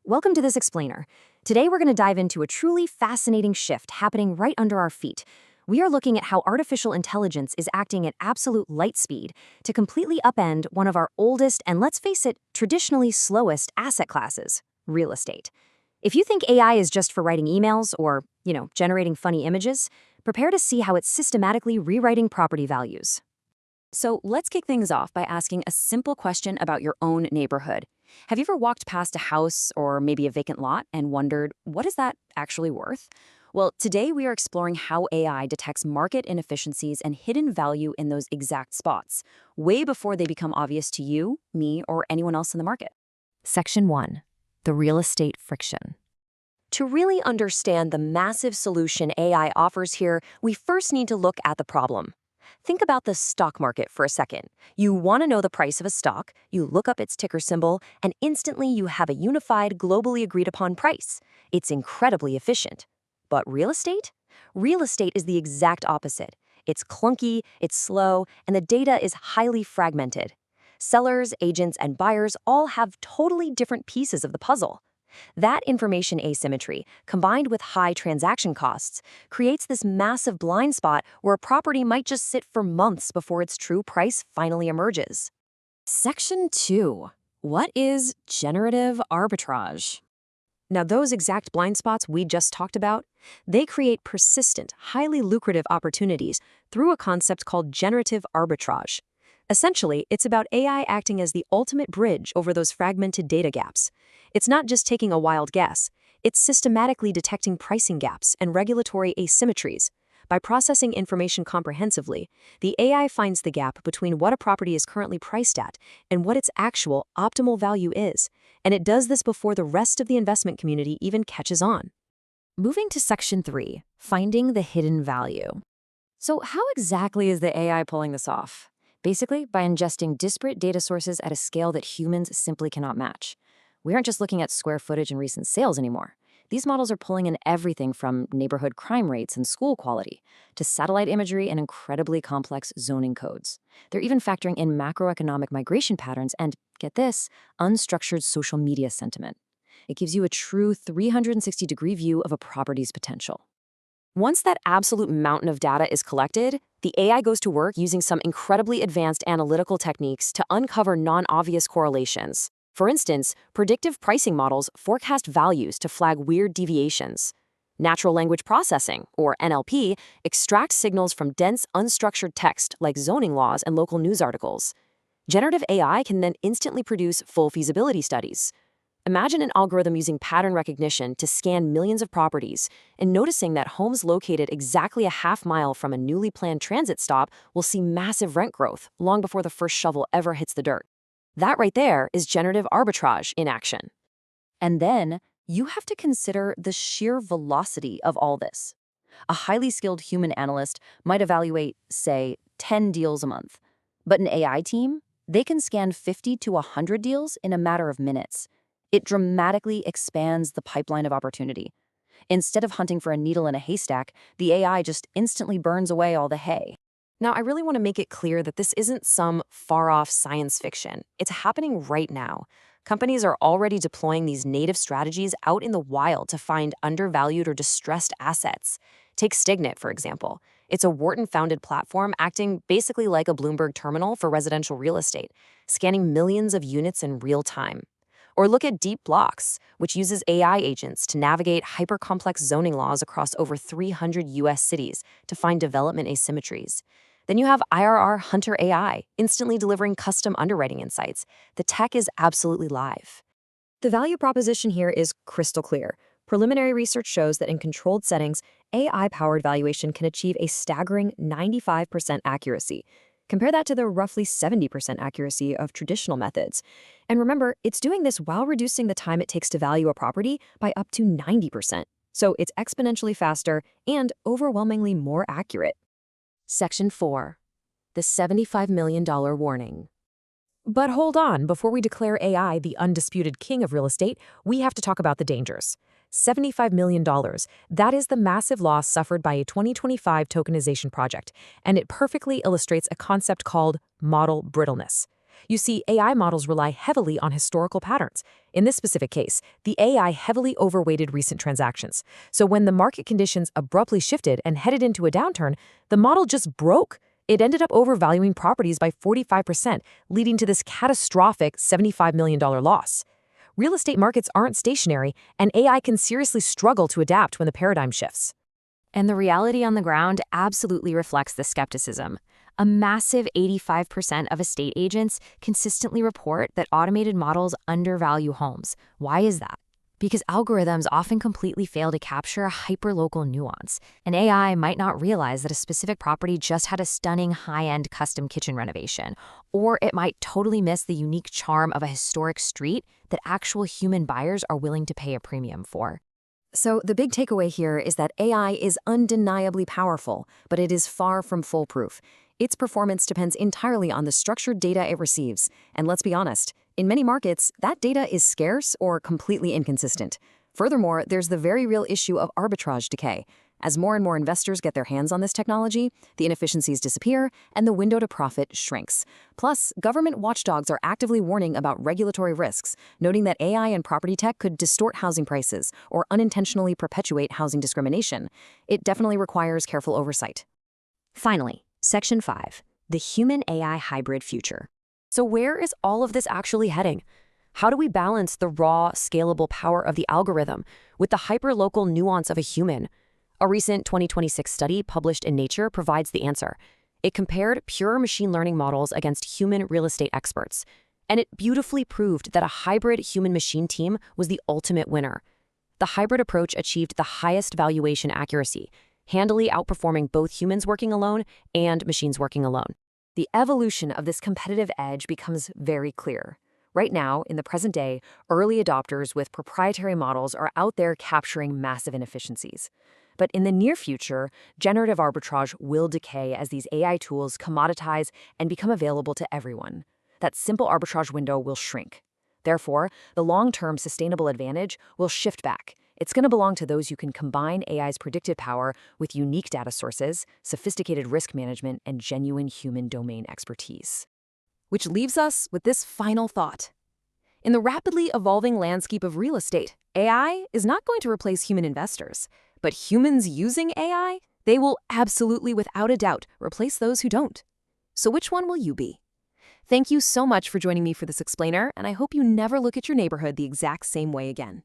Welcome to this explainer. Today we're going to dive into a truly fascinating shift happening right under our feet. We are looking at how artificial intelligence is acting at absolute light speed to completely upend one of our oldest and, let's face it, traditionally slowest asset classes, real estate. If you think AI is just for writing emails or, generating funny images, prepare to see how it's systematically rewriting property values. So let's kick things off by asking a simple question about your own neighborhood. Have you ever walked past a house or maybe a vacant lot and wondered, what is that actually worth? Well, today we are exploring how AI detects market inefficiencies and hidden value in those exact spots, way before they become obvious to you, me, or anyone else in the market. Section 1. The real estate friction. To really understand the massive solution AI offers here, we first need to look at the problem. Think about the stock market for a second. You want to know the price of a stock, you look up its ticker symbol, and instantly you have a unified, globally agreed upon price. It's incredibly efficient. But real estate? Real estate is the exact opposite. It's clunky, it's slow, and the data is highly fragmented. Sellers, agents, and buyers all have totally different pieces of the puzzle. That information asymmetry, combined with high transaction costs, creates this massive blind spot where a property might just sit for months before its true price finally emerges. Section 2. What is generative arbitrage? Now, those exact blind spots we just talked about, they create persistent, highly lucrative opportunities through a concept called generative arbitrage. Essentially, it's about AI acting as the ultimate bridge over those fragmented data gaps. It's not just taking a wild guess. It's systematically detecting pricing gaps and regulatory asymmetries. By processing information comprehensively, the AI finds the gap between what a property is currently priced at and what its actual optimal value is. And it does this before the rest of the investment community even catches on. Moving to Section 3, Finding the Hidden Value. So how exactly is the AI pulling this off? Basically, by ingesting disparate data sources at a scale that humans simply cannot match. We aren't just looking at square footage and recent sales anymore. These models are pulling in everything from neighborhood crime rates and school quality to satellite imagery and incredibly complex zoning codes. They're even factoring in macroeconomic migration patterns and, get this, unstructured social media sentiment. It gives you a true 360-degree view of a property's potential. Once that absolute mountain of data is collected, the AI goes to work using some incredibly advanced analytical techniques to uncover non-obvious correlations. For instance, predictive pricing models forecast values to flag weird deviations. Natural language processing, or NLP, extracts signals from dense, unstructured text like zoning laws and local news articles. Generative AI can then instantly produce full feasibility studies. Imagine an algorithm using pattern recognition to scan millions of properties and noticing that homes located exactly a half mile from a newly planned transit stop will see massive rent growth long before the first shovel ever hits the dirt. That right there is generative arbitrage in action. And then you have to consider the sheer velocity of all this. A highly skilled human analyst might evaluate, say, 10 deals a month. But an AI team, they can scan 50 to 100 deals in a matter of minutes. It dramatically expands the pipeline of opportunity. Instead of hunting for a needle in a haystack, the AI just instantly burns away all the hay. Now, I really want to make it clear that this isn't some far-off science fiction. It's happening right now. Companies are already deploying these native strategies out in the wild to find undervalued or distressed assets. Take Stignit, for example. It's a Wharton-founded platform acting basically like a Bloomberg terminal for residential real estate, scanning millions of units in real time. Or look at Deep Blocks, which uses AI agents to navigate hyper-complex zoning laws across over 300 U.S. cities to find development asymmetries. Then you have IRR Hunter AI, instantly delivering custom underwriting insights. The tech is absolutely live. The value proposition here is crystal clear. Preliminary research shows that in controlled settings, AI-powered valuation can achieve a staggering 95% accuracy. Compare that to the roughly 70% accuracy of traditional methods. And remember, it's doing this while reducing the time it takes to value a property by up to 90%. So it's exponentially faster and overwhelmingly more accurate. Section 4. The $75 million warning. But hold on, before we declare AI the undisputed king of real estate, we have to talk about the dangers. $75 million. That is the massive loss suffered by a 2025 tokenization project, and it perfectly illustrates a concept called model brittleness. You see, AI models rely heavily on historical patterns. In this specific case, the AI heavily overweighted recent transactions. So when the market conditions abruptly shifted and headed into a downturn, the model just broke. It ended up overvaluing properties by 45%, leading to this catastrophic $75 million loss. Real estate markets aren't stationary, and AI can seriously struggle to adapt when the paradigm shifts. And the reality on the ground absolutely reflects the skepticism. A massive 85% of estate agents consistently report that automated models undervalue homes. Why is that? Because algorithms often completely fail to capture a hyperlocal nuance. An AI might not realize that a specific property just had a stunning high-end custom kitchen renovation, or it might totally miss the unique charm of a historic street that actual human buyers are willing to pay a premium for. So the big takeaway here is that AI is undeniably powerful, but it is far from foolproof. Its performance depends entirely on the structured data it receives. And let's be honest, in many markets, that data is scarce or completely inconsistent. Furthermore, there's the very real issue of arbitrage decay. As more and more investors get their hands on this technology, the inefficiencies disappear and the window to profit shrinks. Plus, government watchdogs are actively warning about regulatory risks, noting that AI and property tech could distort housing prices or unintentionally perpetuate housing discrimination. It definitely requires careful oversight. Finally, Section 5, the human-AI hybrid future. So where is all of this actually heading? How do we balance the raw, scalable power of the algorithm with the hyperlocal nuance of a human? A recent 2026 study published in Nature provides the answer. It compared pure machine learning models against human real estate experts, and it beautifully proved that a hybrid human-machine team was the ultimate winner. The hybrid approach achieved the highest valuation accuracy, handily outperforming both humans working alone and machines working alone. The evolution of this competitive edge becomes very clear. Right now, in the present day, early adopters with proprietary models are out there capturing massive inefficiencies. But in the near future, generative arbitrage will decay as these AI tools commoditize and become available to everyone. That simple arbitrage window will shrink. Therefore, the long-term sustainable advantage will shift back. It's going to belong to those who can combine AI's predictive power with unique data sources, sophisticated risk management, and genuine human domain expertise. Which leaves us with this final thought. In the rapidly evolving landscape of real estate, AI is not going to replace human investors. But humans using AI, they will absolutely, without a doubt, replace those who don't. So which one will you be? Thank you so much for joining me for this explainer, and I hope you never look at your neighborhood the exact same way again.